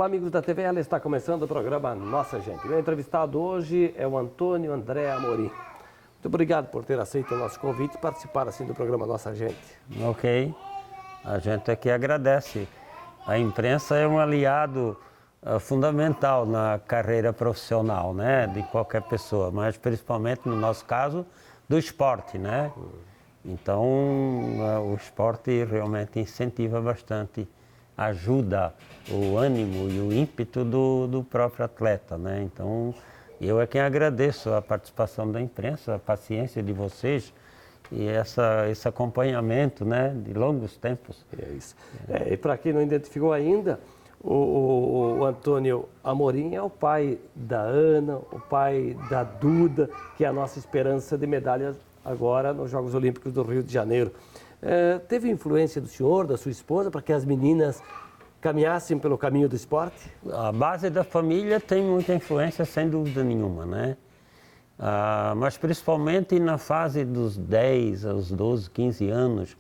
Olá, amigos da TV Ela, está começando o programa Nossa Gente. Meu entrevistado hoje é o Antônio André Amorim. Muito obrigado por ter aceito o nosso convite e participar assim do programa Nossa Gente. Ok, a gente aqui agradece. A imprensa é um aliado fundamental na carreira profissional, né, de qualquer pessoa, mas principalmente no nosso caso do esporte, né? Então o esporte realmente incentiva bastante, ajuda o ânimo e o ímpeto do próprio atleta, né? Então eu é quem agradeço a participação da imprensa, a paciência de vocês e esse acompanhamento, né, de longos tempos. É isso. E para quem não identificou ainda, o Antônio Amorim é o pai da Ana, o pai da Duda, que é a nossa esperança de medalhas agora nos Jogos Olímpicos do Rio de Janeiro. Teve influência do senhor, da sua esposa, para que as meninas caminhassem pelo caminho do esporte? A base da família tem muita influência, sem dúvida nenhuma, né? Mas principalmente na fase dos 10 aos 12, 15 anos,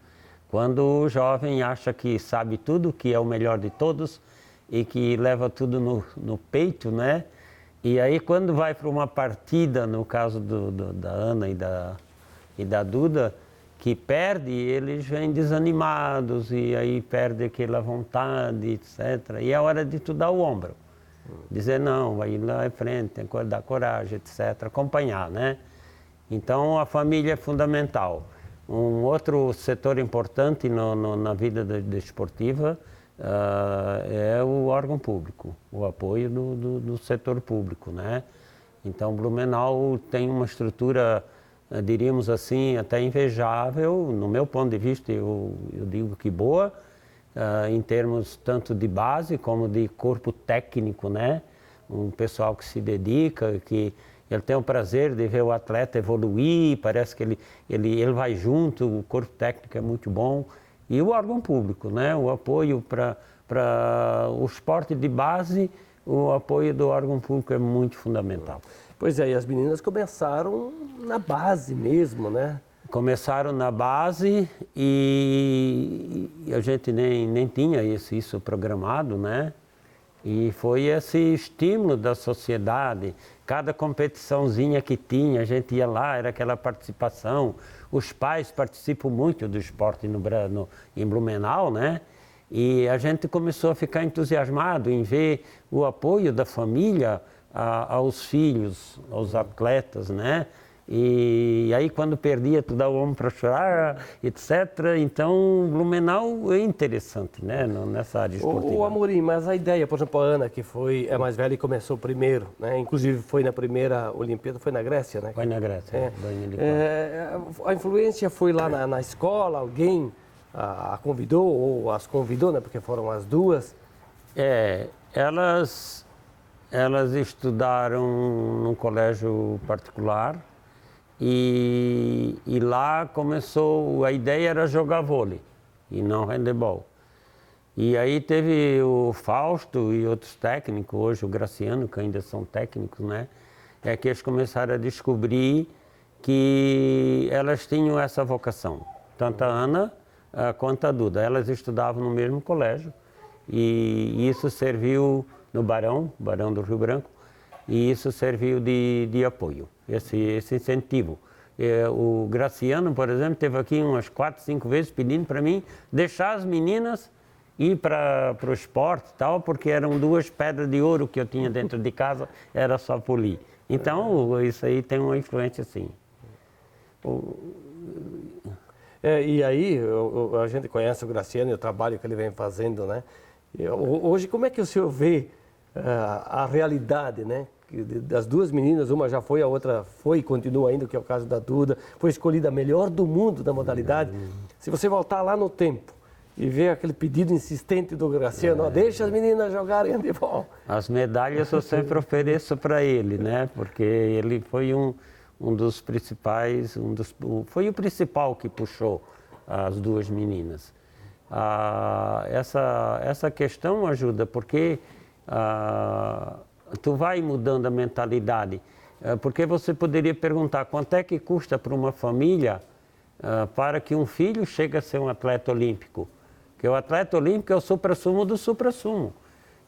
quando o jovem acha que sabe tudo, que é o melhor de todos e que leva tudo no peito, né? E aí quando vai para uma partida, no caso da Ana e da Duda, que perde, eles vêm desanimados e aí perde aquela vontade, etc. E é hora de tu dar o ombro. Dizer não, vai ir lá em frente, tem que dar coragem, etc. Acompanhar, né? Então a família é fundamental. Um outro setor importante na vida desportiva é o órgão público, o apoio do setor público, né? Então Blumenau tem uma estrutura, diríamos assim, até invejável, no meu ponto de vista, eu digo que boa, em termos tanto de base como de corpo técnico, né? Um pessoal que se dedica, que ele tem o prazer de ver o atleta evoluir, parece que ele vai junto, o corpo técnico é muito bom. E o órgão público, né? O apoio para o esporte de base, o apoio do órgão público é muito fundamental. Pois é, e as meninas começaram na base mesmo, né? Começaram na base e a gente nem tinha isso programado, né? E foi esse estímulo da sociedade. Cada competiçãozinha que tinha, a gente ia lá, era aquela participação. Os pais participam muito do esporte em Blumenau, né? E a gente começou a ficar entusiasmado em ver o apoio da família aos filhos, aos atletas, né? E aí quando perdia, tu dá o ombro para chorar, etc. Então Blumenau é interessante, né, nessa área esportiva. O Amorim, mas a ideia, por exemplo, a Ana, que é mais velha e começou primeiro, né? Inclusive foi na primeira Olimpíada, foi na Grécia, né? Foi na Grécia, 2004. A influência foi lá na escola, alguém a convidou ou as convidou, né? Porque foram as duas. Elas estudaram num colégio particular. E lá começou, a ideia era jogar vôlei e não handebol. E aí teve o Fausto e outros técnicos, hoje o Graciano, que ainda são técnicos, né? É que eles começaram a descobrir que elas tinham essa vocação, tanto a Ana quanto a Duda. Elas estudavam no mesmo colégio e isso serviu no Barão do Rio Branco, e isso serviu de apoio, esse incentivo. O Graciano, por exemplo, esteve aqui umas 4, 5 vezes pedindo para mim deixar as meninas ir para o esporte e tal, porque eram 2 pedras de ouro que eu tinha dentro de casa, era só polir. Então, isso aí tem uma influência, sim. E aí, a gente conhece o Graciano e o trabalho que ele vem fazendo, né? Hoje, como é que o senhor vê a realidade, né? Das duas meninas, uma já foi, a outra foi e continua ainda, que é o caso da Duda, foi escolhida a melhor do mundo da modalidade. Se você voltar lá no tempo e ver aquele pedido insistente do Graciano, deixa as meninas jogarem handebol. As medalhas eu sempre ofereço para ele, né? Porque ele foi um dos principais, foi o principal que puxou as duas meninas. Essa questão ajuda, porque tu vai mudando a mentalidade, porque você poderia perguntar quanto é que custa para uma família para que um filho chegue a ser um atleta olímpico, porque o atleta olímpico é o suprassumo do suprassumo.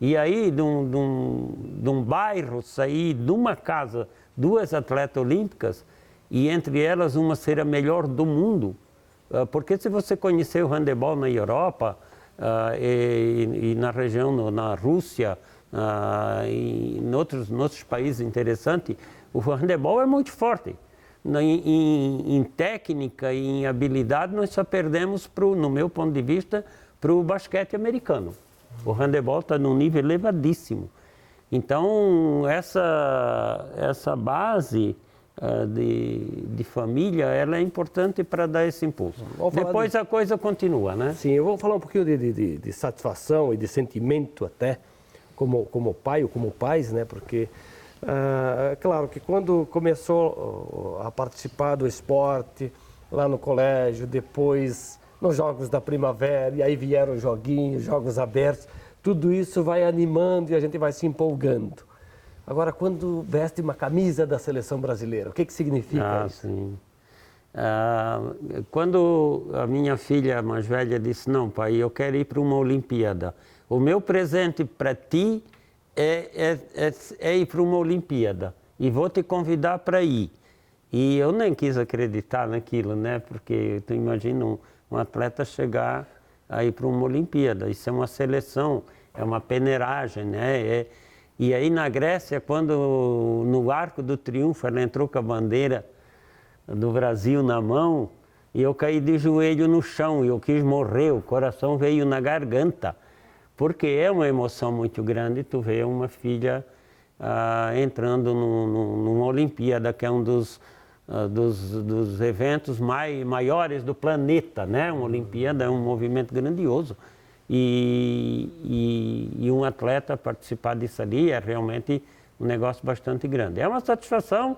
E aí, de um bairro, sair de uma casa, 2 atletas olímpicas, e entre elas uma ser a melhor do mundo. Porque se você conhecer o handebol na Europa, e na região, na Rússia, e em outros países interessantes, o handebol é muito forte. Em técnica e em habilidade, nós só perdemos, no meu ponto de vista, para o basquete americano. O handebol está num nível elevadíssimo. Então, essa base de família, ela é importante para dar esse impulso. Depois a coisa continua, né? Sim, eu vou falar um pouquinho de satisfação e de sentimento até, como pai ou como pais, né? Porque, claro que quando começou a participar do esporte, lá no colégio, depois nos Jogos da Primavera, e aí vieram os joguinhos, jogos abertos, tudo isso vai animando e a gente vai se empolgando. Agora, quando veste uma camisa da seleção brasileira, o que significa isso? Sim. Quando a minha filha mais velha disse, não, pai, eu quero ir para uma Olimpíada. O meu presente para ti é ir para uma Olimpíada e vou te convidar para ir. E eu nem quis acreditar naquilo, né? Porque tu imagina um atleta chegar a ir para uma Olimpíada. Isso é uma seleção, é uma peneiragem, né? E aí na Grécia, quando no Arco do Triunfo ela entrou com a bandeira do Brasil na mão, e eu caí de joelho no chão, e eu quis morrer, o coração veio na garganta, porque é uma emoção muito grande tu ver uma filha entrando numa Olimpíada, que é um dos eventos maiores do planeta, né? Uma Olimpíada é um movimento grandioso. E um atleta participar disso ali é realmente um negócio bastante grande. É uma satisfação,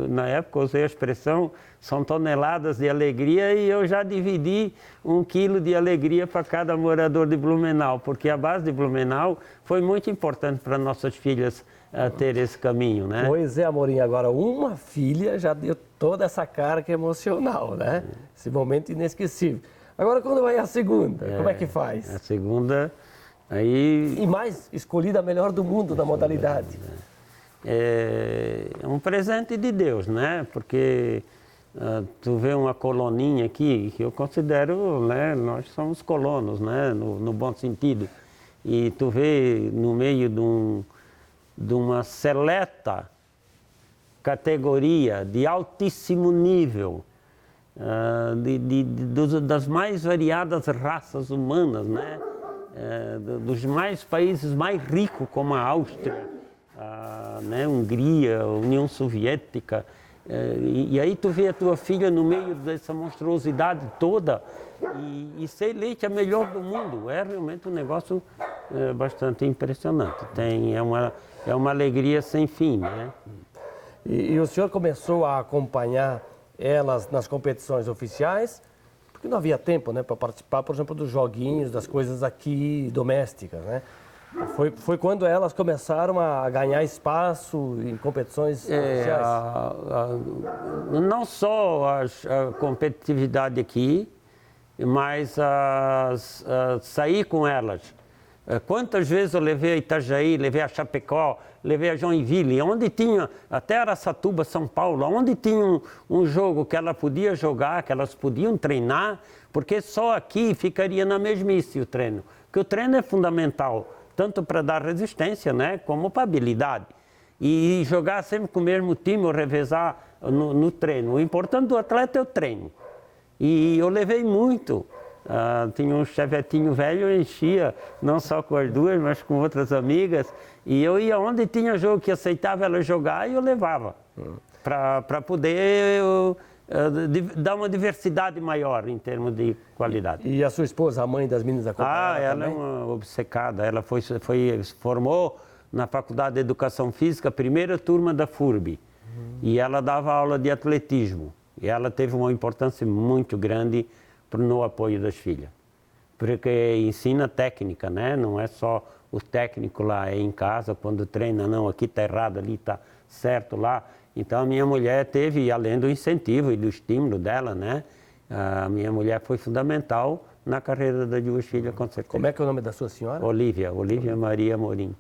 na época eu usei a expressão, são toneladas de alegria, e eu já dividi 1 quilo de alegria para cada morador de Blumenau, porque a base de Blumenau foi muito importante para nossas filhas ter esse caminho, né? Pois é, Amorim, agora uma filha já deu toda essa carga emocional, né? Esse momento inesquecível. Agora, quando vai a segunda, como é que faz? A segunda, aí... E mais, escolhida a melhor do mundo na modalidade. É um presente de Deus, né? Porque tu vê uma coloninha aqui, que eu considero, né? Nós somos colonos, né? No bom sentido. E tu vê no meio de uma seleta categoria de altíssimo nível, das mais variadas raças humanas, né? Dos países mais ricos, como a Áustria, né? Hungria, União Soviética, e aí tu vê a tua filha no meio dessa monstruosidade toda e ser eleita a melhor do mundo. É realmente um negócio bastante impressionante. É uma alegria sem fim, né? E o senhor começou a acompanhar elas nas competições oficiais, porque não havia tempo, né, para participar, por exemplo, dos joguinhos, das coisas aqui domésticas, né? Foi quando elas começaram a ganhar espaço em competições oficiais? Não só a competitividade aqui, mas sair com elas. Quantas vezes eu levei a Itajaí, levei a Chapecó, levei a Joinville, onde tinha, até Araçatuba, São Paulo, onde tinha um jogo que ela podia jogar, que elas podiam treinar, porque só aqui ficaria na mesmice o treino. Porque o treino é fundamental, tanto para dar resistência, né, como para habilidade. E jogar sempre com o mesmo time, ou revezar no treino. O importante do atleta é o treino. E eu levei muito. Tinha um chevetinho velho, eu enchia, não só com as duas, mas com outras amigas. E eu ia onde tinha jogo que aceitava ela jogar e eu levava. Para poder dar uma diversidade maior em termos de qualidade. E a sua esposa, a mãe das meninas, acompanhava ela também? é uma obcecada. Ela formou na Faculdade de Educação Física, a primeira turma da FURB. E ela dava aula de atletismo. E ela teve uma importância muito grande no apoio das filhas. Porque ensina técnica, né? Não é só o técnico lá, é em casa, quando treina, não, aqui está errado, ali está certo lá. Então a minha mulher teve, além do incentivo e do estímulo dela, né? A minha mulher foi fundamental na carreira das duas filhas, com certeza. Como é que é o nome da sua senhora? Olívia Maria Amorim.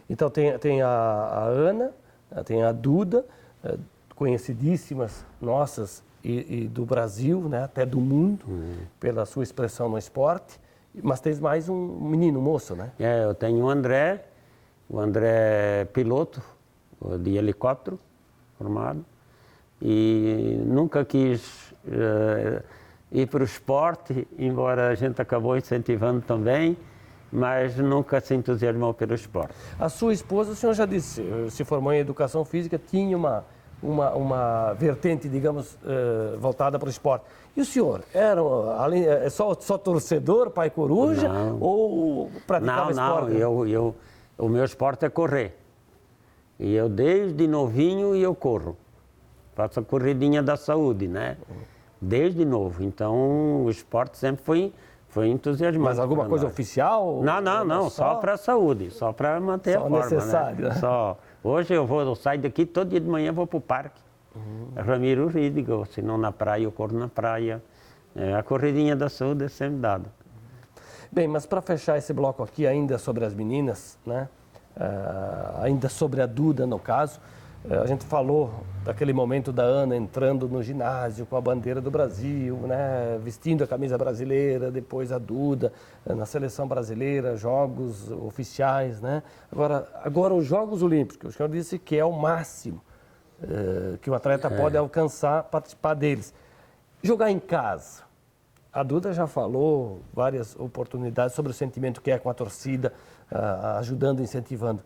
Então tem a Ana, tem a Duda, conhecidíssimas nossas e do Brasil, né, até do mundo, pela sua expressão no esporte. Mas tem mais um menino, um moço, né? Eu tenho o André piloto de helicóptero, formado, e nunca quis ir para o esporte, embora a gente acabou incentivando também, mas nunca se entusiasmou pelo esporte. A sua esposa, o senhor já disse, se formou em educação física, tinha uma vertente, digamos, voltada para o esporte. E o senhor, era só torcedor, pai coruja, ou praticava esporte? Não, o meu esporte é correr. E eu, desde novinho, eu corro. Faço a corridinha da saúde, né? Desde novo. Então, o esporte sempre foi entusiasmante. Mas alguma coisa oficial? Não, só para a saúde, só para manter a forma. Só necessário, né? Só. Hoje eu saio daqui, todo dia de manhã vou para o parque. Ramiro Rídigo, se não na praia, eu corro na praia. A corridinha da saúde é sempre dada. Bem, mas para fechar esse bloco aqui, ainda sobre as meninas, né? Ainda sobre a Duda, no caso, a gente falou daquele momento da Ana entrando no ginásio com a bandeira do Brasil, né? Vestindo a camisa brasileira, depois a Duda na seleção brasileira, jogos oficiais, né? Agora os Jogos Olímpicos, que o senhor disse que é o máximo que o atleta pode alcançar, participar deles. Jogar em casa. A Duda já falou várias oportunidades sobre o sentimento que é com a torcida, ajudando, incentivando.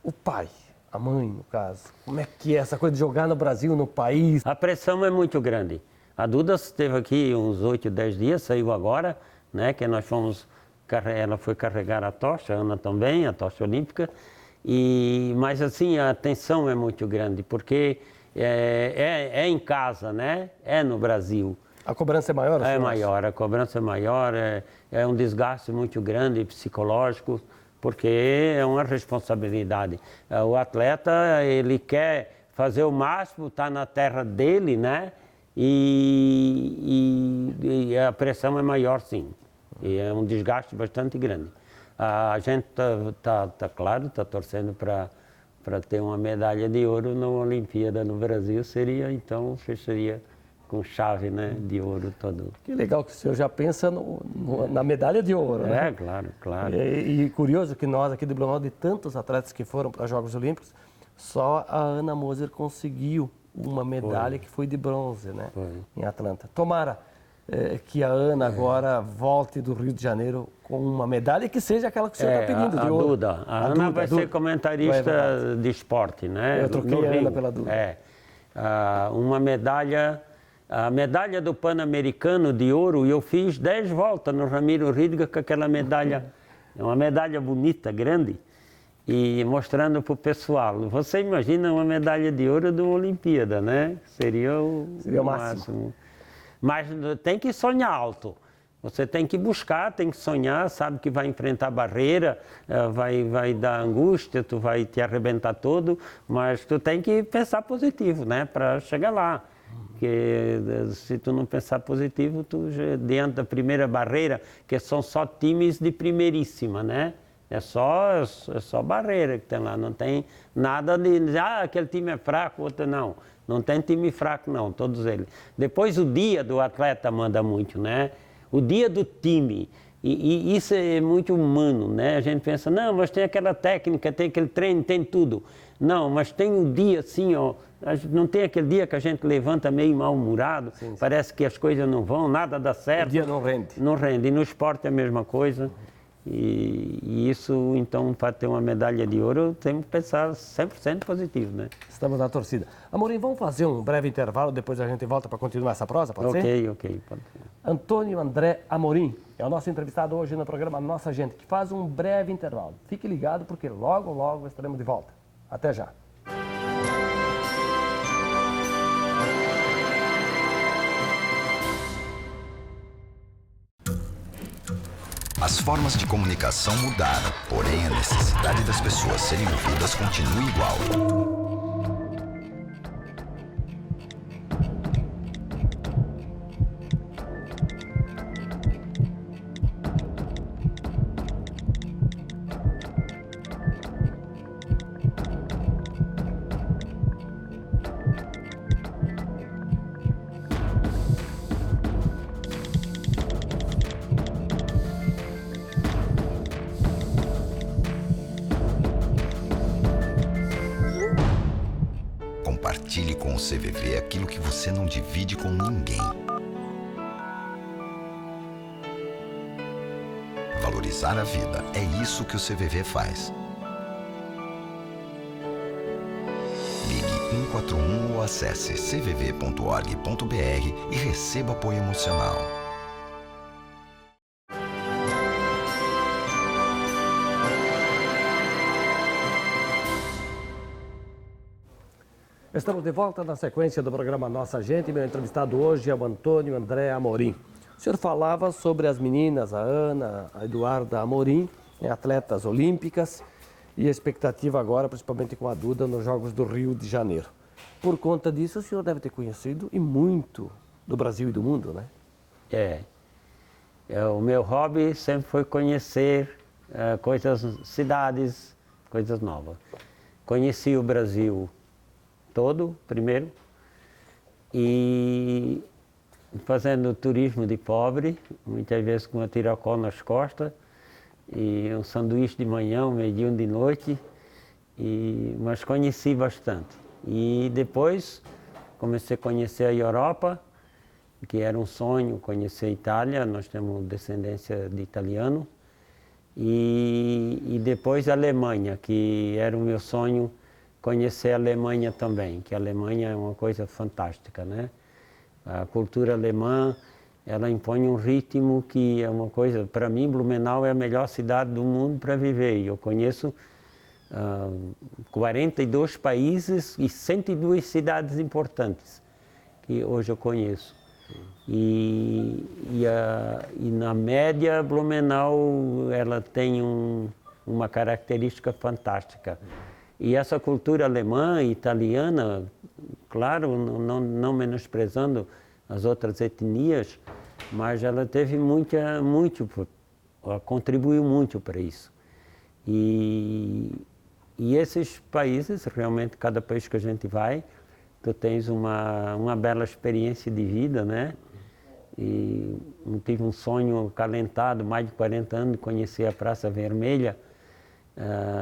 O pai, a mãe, no caso, como é que é essa coisa de jogar no Brasil, no país? A pressão é muito grande. A Duda esteve aqui uns 8, 10 dias, saiu agora, né, que nós fomos, ela foi carregar a tocha, a Ana também, a tocha olímpica, mas assim, a tensão é muito grande, porque é em casa, né, é no Brasil. A cobrança é maior? É maior, a cobrança é maior, é um desgaste muito grande psicológico, porque é uma responsabilidade. O atleta, ele quer fazer o máximo, está na terra dele, né? E a pressão é maior, sim. E é um desgaste bastante grande. A gente claro, está torcendo para ter uma medalha de ouro na Olimpíada no Brasil, então, fecharia com chave, né, de ouro todo. Que legal que o senhor já pensa na medalha de ouro, né? Claro. E curioso que nós aqui do Blumenau, de tantos atletas que foram para os Jogos Olímpicos, só a Ana Moser conseguiu uma medalha que foi de bronze, né? Em Atlanta. Tomara que a Ana agora volte do Rio de Janeiro com uma medalha que seja aquela que o senhor está pedindo, de ouro. A Ana vai ser comentarista de esporte, né? Eu troquei a Ana pela Duda. Uma medalha... A medalha do Pan-Americano de ouro, eu fiz 10 voltas no Ramiro Rídigo com aquela medalha, uma medalha bonita, grande, e mostrando para o pessoal. Você imagina uma medalha de ouro de uma Olimpíada, né? Seria o máximo. Mas tem que sonhar alto. Você tem que buscar, tem que sonhar, sabe que vai enfrentar barreira, vai dar angústia, tu vai te arrebentar todo, mas tu tem que pensar positivo, né? Para chegar lá. Porque se tu não pensar positivo, tu já, diante da primeira barreira, que são só times de primeiríssima, né? É só barreira que tem lá, não tem nada de dizer, aquele time é fraco, outro não. Não tem time fraco não, todos eles. Depois o dia do atleta manda muito, né? O dia do time, e isso é muito humano, né? A gente pensa, não, mas tem aquela técnica, tem aquele treino, tem tudo. Não, mas tem um dia assim, ó, não tem aquele dia que a gente levanta meio mal-humorado, parece que as coisas não vão, nada dá certo. O dia não rende. Não rende, e no esporte é a mesma coisa. E isso, então, para ter uma medalha de ouro, temos que pensar 100% positivo, né? Estamos na torcida. Amorim, vamos fazer um breve intervalo, depois a gente volta para continuar essa prosa, pode ser? Ok, pode ser. Antônio André Amorim é o nosso entrevistado hoje no programa Nossa Gente, que faz um breve intervalo. Fique ligado, porque logo, logo estaremos de volta. Até já. As formas de comunicação mudaram, porém a necessidade das pessoas serem ouvidas continua igual. com o CVV aquilo que você não divide com ninguém. Valorizar a vida, é isso que o CVV faz. Ligue 141 ou acesse cvv.org.br e receba apoio emocional. Estamos de volta na sequência do programa Nossa Gente. Meu entrevistado hoje é o Antônio André Amorim. O senhor falava sobre as meninas, a Ana, a Eduarda Amorim, atletas olímpicas, e a expectativa agora, principalmente com a Duda, nos Jogos do Rio de Janeiro. Por conta disso, o senhor deve ter conhecido e muito do Brasil e do mundo, né? O meu hobby sempre foi conhecer cidades, coisas novas. Conheci o Brasil todo, primeiro, e fazendo turismo de pobre, muitas vezes com uma tiracol nas costas, e um sanduíche de manhã, um meio-dia de noite, mas conheci bastante. E depois comecei a conhecer a Europa, que era um sonho conhecer a Itália, nós temos descendência de italiano, e depois a Alemanha, que era o meu sonho conhecer a Alemanha também, que a Alemanha é uma coisa fantástica, né? A cultura alemã, ela impõe um ritmo que é uma coisa, para mim, Blumenau é a melhor cidade do mundo para viver. Eu conheço 42 países e 102 cidades importantes que hoje eu conheço. E na média, Blumenau, ela tem uma característica fantástica. E essa cultura alemã e italiana, claro, não menosprezando as outras etnias, mas ela teve contribuiu muito para isso. E esses países, realmente, cada país que a gente vai, tu tens uma bela experiência de vida, né? E eu tive um sonho acalentado, mais de 40 anos, de conhecer a Praça Vermelha,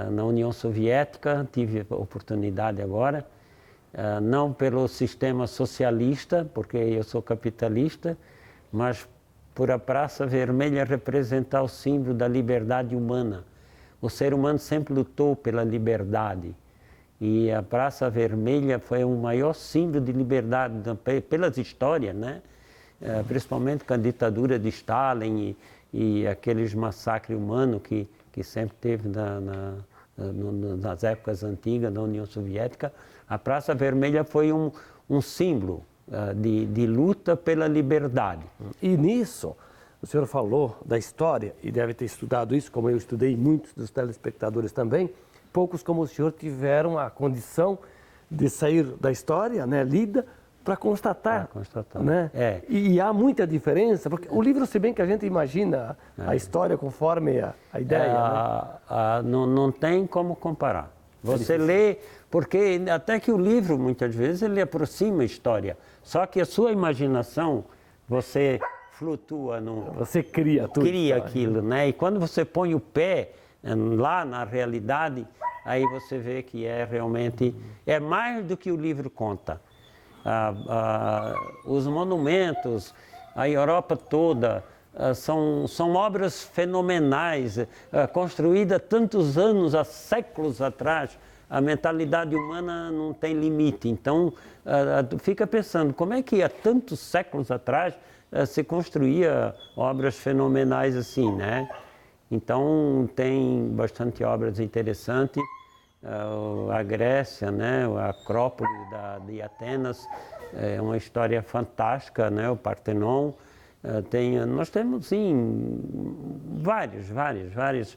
na União Soviética. Tive a oportunidade agora, não pelo sistema socialista, porque eu sou capitalista, mas por a Praça Vermelha representar o símbolo da liberdade humana. O ser humano sempre lutou pela liberdade, e a Praça Vermelha foi o maior símbolo de liberdade pelas histórias, né? Principalmente com a ditadura de Stalin e aqueles massacres humanos que sempre teve nas épocas antigas da União Soviética. A Praça Vermelha foi um símbolo de luta pela liberdade. E nisso, o senhor falou da história, e deve ter estudado isso, como eu estudei, muitos dos telespectadores também. Poucos como o senhor tiveram a condição de sair da história, né, lida, para constatar, né? E há muita diferença, porque o livro, se bem que a gente imagina a história conforme a ideia, né? Não tem como comparar. Você lê, porque até que o livro, muitas vezes, ele aproxima a história, só que a sua imaginação, você flutua Você cria tudo. Cria aquilo, né? E quando você põe o pé lá na realidade, aí você vê que realmente é mais do que o livro conta. Os monumentos, a Europa toda, são obras fenomenais, construídas tantos anos, há séculos atrás. A mentalidade humana não tem limite. Então, tu fica pensando, como é que há tantos séculos atrás se construía obras fenomenais assim, né? Então, tem bastante obras interessantes. A Grécia, né? A Acrópole de Atenas, é uma história fantástica, né? O Partenon. Nós temos, sim, vários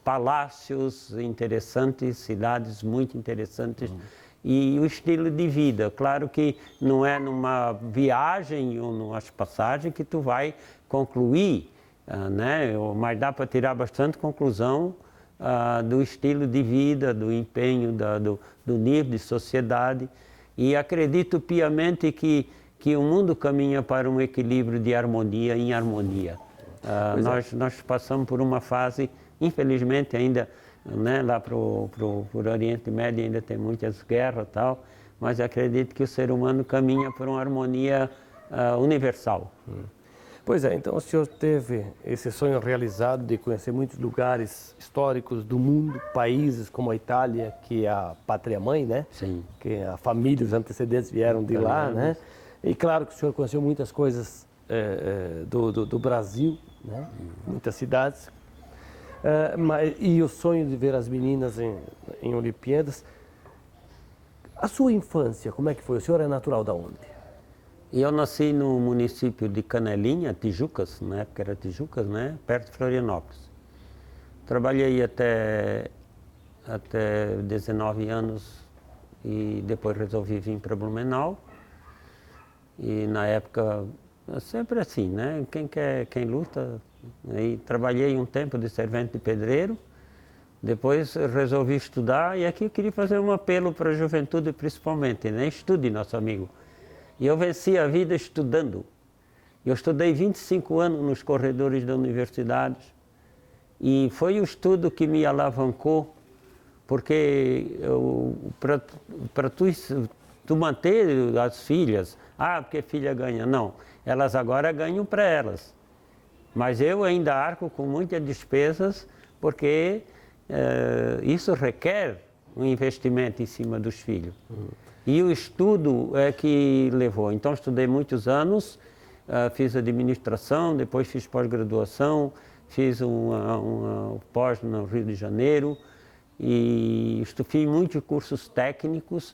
palácios interessantes, cidades muito interessantes. E o estilo de vida, claro que não é numa viagem ou numa passagem que tu vai concluir, né? Mas dá para tirar bastante conclusão do estilo de vida, do empenho, do nível de sociedade. E acredito piamente que o mundo caminha para um equilíbrio de harmonia em harmonia. Nós passamos por uma fase, infelizmente ainda, né, lá para o Oriente Médio ainda tem muitas guerras e tal, mas acredito que o ser humano caminha por uma harmonia universal. Pois é, então o senhor teve esse sonho realizado de conhecer muitos lugares históricos do mundo, países como a Itália, que é a pátria-mãe, né? Sim. Que a família, os antecedentes vieram de lá, né? E claro que o senhor conheceu muitas coisas do Brasil, né? Muitas cidades. E o sonho de ver as meninas em Olimpíadas. A sua infância, como é que foi? O senhor é natural da onde? Eu nasci no município de Canelinha, Tijucas, na época era Tijucas, né? Perto de Florianópolis. Trabalhei até 19 anos e depois resolvi vir para Blumenau. E na época, sempre assim, né? Quem luta. Aí trabalhei um tempo de servente de pedreiro, depois resolvi estudar e aqui eu queria fazer um apelo para a juventude principalmente, né? Estude, nosso amigo. E eu venci a vida estudando. Eu estudei 25 anos nos corredores da universidade e foi o estudo que me alavancou, porque para tu manter as filhas, porque filha ganha, não, elas agora ganham para elas. Mas eu ainda arco com muitas despesas, porque isso requer um investimento em cima dos filhos. E o estudo é que levou. Então, estudei muitos anos, fiz administração, depois fiz pós-graduação, fiz um pós no Rio de Janeiro e fiz muitos cursos técnicos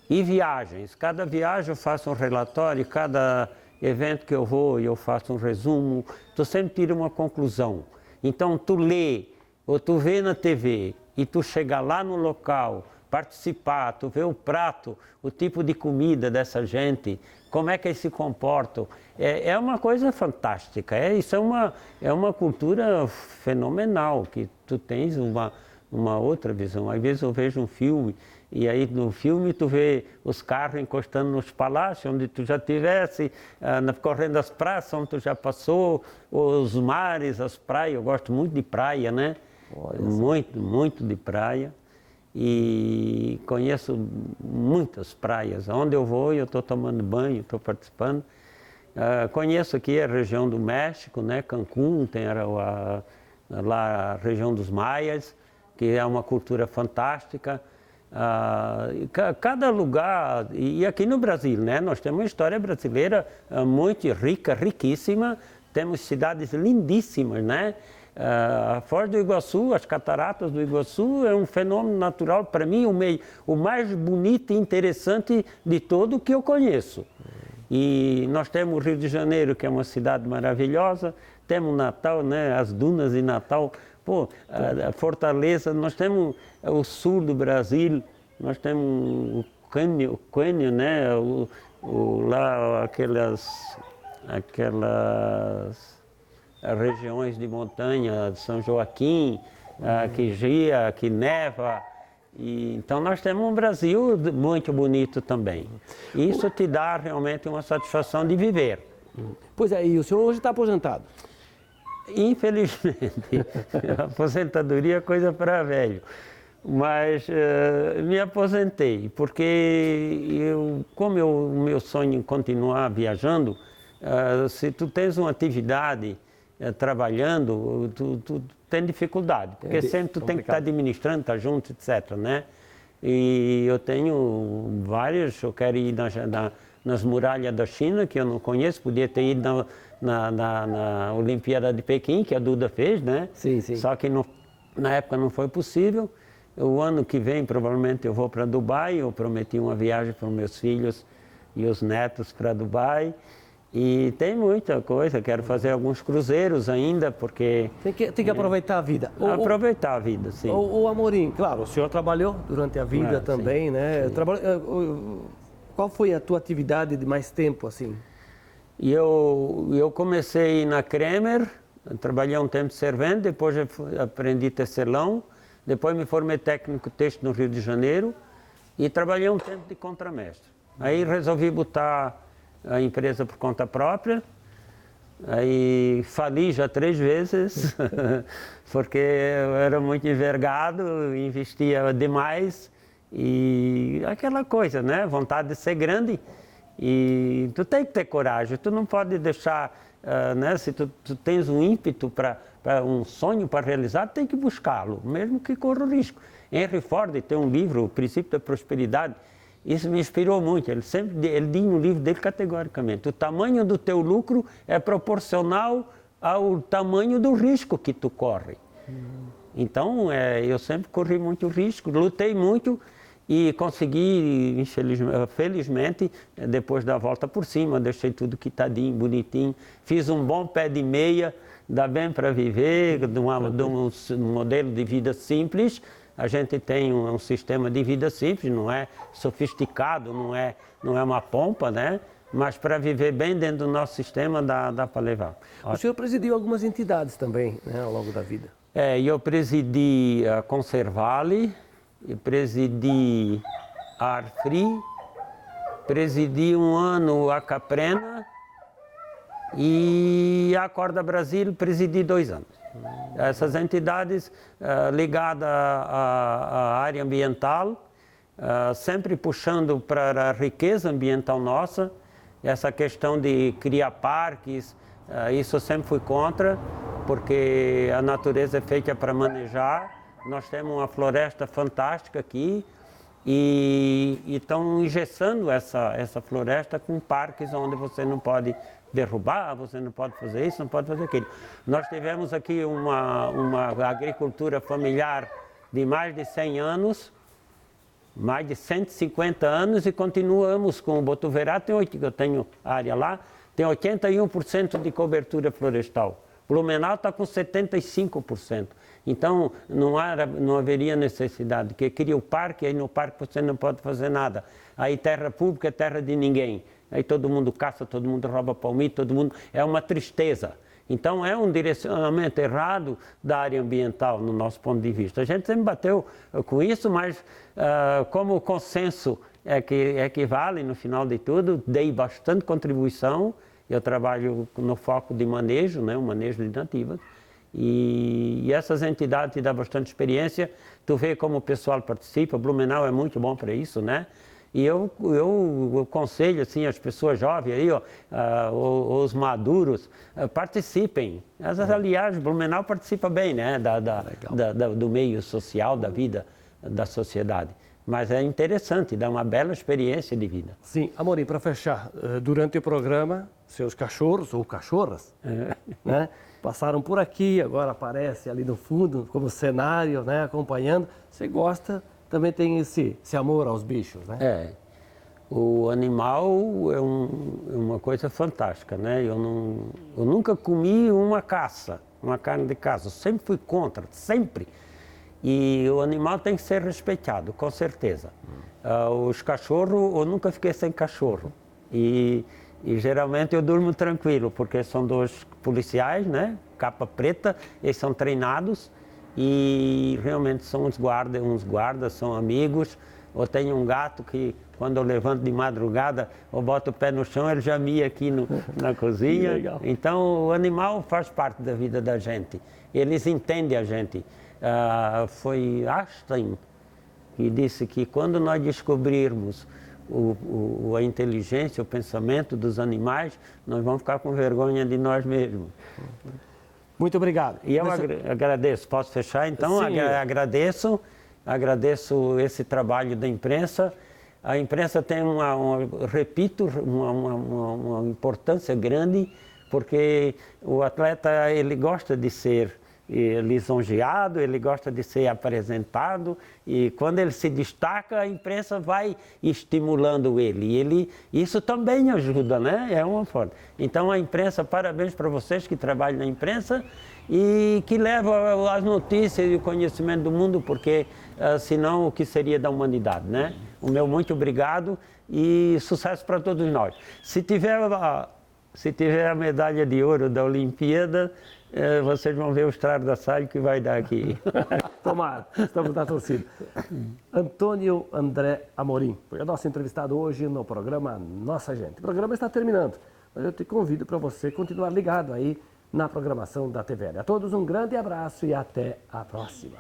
e viagens. Cada viagem eu faço um relatório, cada evento que eu vou eu faço um resumo, tu sempre tira uma conclusão. Então, tu lê ou tu vê na TV e tu chega lá no local, participar, tu vê o prato, o tipo de comida dessa gente, como é que eles se comportam, é uma coisa fantástica, isso é uma cultura fenomenal, que tu tens uma outra visão. Às vezes eu vejo um filme, e aí no filme tu vê os carros encostando nos palácios, onde tu já estivesse, correndo as praças, onde tu já passou, os mares, as praias, eu gosto muito de praia, né? Muito de praia. E conheço muitas praias. Onde eu vou, eu estou tomando banho, estou participando. Conheço aqui a região do México, né? Cancún, tem lá a região dos Maias, que é uma cultura fantástica. Cada lugar, e aqui no Brasil, né? Nós temos uma história brasileira muito rica, riquíssima. Temos cidades lindíssimas, né? A Foz do Iguaçu, as cataratas do Iguaçu é um fenômeno natural, para mim, o mais bonito e interessante de todo que eu conheço. E nós temos o Rio de Janeiro, que é uma cidade maravilhosa, temos Natal, né, as dunas de Natal, a Fortaleza, nós temos o sul do Brasil, nós temos o Quênia, né, lá aquelas regiões de montanha, São Joaquim, que geia, que neva. Então nós temos um Brasil muito bonito também. Isso te dá realmente uma satisfação de viver. Pois é, e o senhor hoje está aposentado? Infelizmente, aposentadoria é coisa para velho. Mas me aposentei, porque como o meu sonho é continuar viajando, se tu tens uma atividade trabalhando, tu tem dificuldade, porque sempre tu tem que estar administrando, estar junto, etc, né? E eu tenho vários, eu quero ir nas muralhas da China, que eu não conheço, podia ter ido na Olimpíada de Pequim, que a Duda fez, né? Sim, sim. Só que na época não foi possível. O ano que vem, provavelmente, eu vou para Dubai, eu prometi uma viagem para os meus filhos e os netos para Dubai. E tem muita coisa, quero fazer alguns cruzeiros ainda, porque... Tem que aproveitar a vida. Aproveitar a vida, sim. O Amorim, claro, o senhor trabalhou durante a vida também, sim, né? Sim. Qual foi a tua atividade de mais tempo, assim? Eu comecei na Kremer, trabalhei um tempo de servente, depois aprendi tecelão, depois me formei técnico têxtil no Rio de Janeiro e trabalhei um tempo de contramestre. Aí resolvi botar a empresa por conta própria, aí fali já 3 vezes, porque eu era muito envergado, investia demais E aquela coisa, né? Vontade de ser grande. E tu tem que ter coragem, tu não pode deixar, né? Se tu tens um ímpeto para um sonho para realizar, tem que buscá-lo, mesmo que corra o risco. Henry Ford tem um livro, O Princípio da Prosperidade, isso me inspirou muito. Ele diz no livro dele categoricamente: o tamanho do teu lucro é proporcional ao tamanho do risco que tu corre. Então, eu sempre corri muito risco, lutei muito e consegui, felizmente, depois da volta por cima, deixei tudo quitadinho, bonitinho, fiz um bom pé de meia, dá bem para viver, de um modelo de vida simples. A gente tem um sistema de vida simples, não é sofisticado, não é uma pompa, né? Mas para viver bem dentro do nosso sistema dá para levar. O senhor presidiu algumas entidades também, né, ao longo da vida? Eu presidi a Conservale, eu presidi a Arfri, presidi um ano a Caprena e a Acorda Brasil presidi 2 anos. Essas entidades ligadas à área ambiental, sempre puxando para a riqueza ambiental nossa, essa questão de criar parques, isso eu sempre fui contra, porque a natureza é feita para manejar. Nós temos uma floresta fantástica aqui e estão engessando essa floresta com parques onde você não pode derrubar, você não pode fazer isso, não pode fazer aquilo. Nós tivemos aqui uma agricultura familiar de mais de 100 anos, mais de 150 anos e continuamos com o Botuverá, eu tenho área lá, tem 81% de cobertura florestal. Blumenau está com 75%. Então, não haveria necessidade, porque cria o parque, aí no parque você não pode fazer nada. Aí terra pública é terra de ninguém. Aí todo mundo caça, todo mundo rouba palmito, é uma tristeza. Então, é um direcionamento errado da área ambiental, no nosso ponto de vista. A gente sempre bateu com isso, mas como o consenso é que vale no final de tudo, dei bastante contribuição. Eu trabalho no foco de manejo, né, o manejo de nativas, e essas entidades te dão bastante experiência. Tu vê como o pessoal participa, Blumenau é muito bom para isso, né? E eu aconselho assim, as pessoas jovens aí, os maduros, participem. Aliás, Blumenau participa bem, né, do meio social, da vida da sociedade. Mas é interessante, dá uma bela experiência de vida. Sim, Amorim, para fechar, durante o programa, seus cachorros ou cachorras, né, passaram por aqui, agora aparece ali no fundo como cenário, né, acompanhando. Você gosta, também tem esse amor aos bichos, né? O animal é uma coisa fantástica, né? Eu nunca comi uma carne de caça, eu sempre fui contra, sempre. E o animal tem que ser respeitado, com certeza. Os cachorros, eu nunca fiquei sem cachorro. E geralmente eu durmo tranquilo, porque são 2 policiais, né? Capa preta, eles são treinados e realmente são uns guardas, são amigos. Eu tenho um gato que, quando eu levanto de madrugada, eu boto o pé no chão, ele já mia aqui na cozinha. Legal. Então, o animal faz parte da vida da gente. Eles entendem a gente. Foi Einstein que disse que quando nós descobrirmos a inteligência, o pensamento dos animais, nós vamos ficar com vergonha de nós mesmos. Muito obrigado. E eu agradeço, posso fechar então? Sim. Agradeço esse trabalho da imprensa. A imprensa tem uma importância grande, porque o atleta ele gosta de ser lisonjeado, ele gosta de ser apresentado, e quando ele se destaca, a imprensa vai estimulando ele. Isso também ajuda, né? É uma forma. Então a imprensa, parabéns para vocês que trabalham na imprensa e que levam as notícias e o conhecimento do mundo, porque senão o que seria da humanidade, né? O meu muito obrigado e sucesso para todos nós. Se tiver a medalha de ouro da Olimpíada, vocês vão ver o estrago da saia que vai dar aqui. Tomara, estamos na torcida. Antônio André Amorim foi o nosso entrevistado hoje no programa Nossa Gente. O programa está terminando, mas eu te convido para você continuar ligado aí na programação da TVL. A todos um grande abraço e até a próxima.